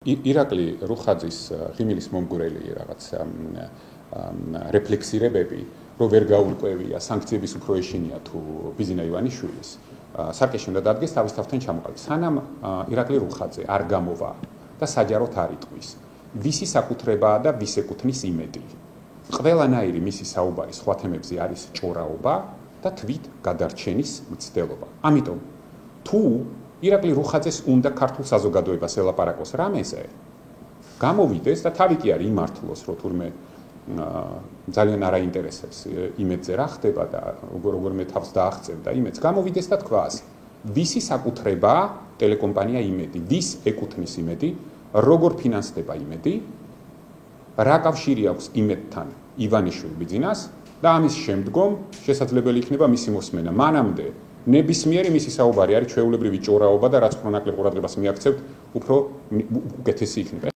ირაკლი რუხაძის ღიმილის მომგვრელი რაღაც რეფლექსირებები, რომ ვერ გაურკვევია სანქციების უფრო ეშინია თუ ბიზინა ივანიშვილის, სარკეში უნდა დადგეს თავის თავთან ჩამოყალიბ. სანამ ირაკლი რუხაძე არ გამოვა და საჯაროდ არ იტყვის, ვისი საკუთრებაა და ვის ეკუთვნის იმედი. ყველანაირი მისი საუბარი სხვა თემებზე არის ჭორაობა და თვით გადარჩენის მცდელობა. ამიტომ თუ ირაკლი რუხაძეს უნდა ქართულ საზოგადოებას ელაპარაკოს რამეზე, გამოვიდეს და თავი კი არის იმართლოს, რომ თურმე ძალიან არაინტერესებს იმედზე რა ხდება და როგორ თავს დააღწევ და იმედს, გამოვიდეს და თქვას, ვისი საკუთრებაა ტელეკომპანია იმედი, ვის ეკუთვნის იმედი, როგორ ფინანსდება იმედი, რა კავშირი აქვს იმედთან ივანიშვილ ბიძინას და ამის შემდგომ შესაძლებელი იქნება მისი მოსმენა. მანამდე ნებისმიერი მისი საუბარი არის ჩვეულებრივი ჭორაობა და რაც უფრო ნაკლებ ყურადღებას მიაქცევთ, უფრო უკეთესი იქნება.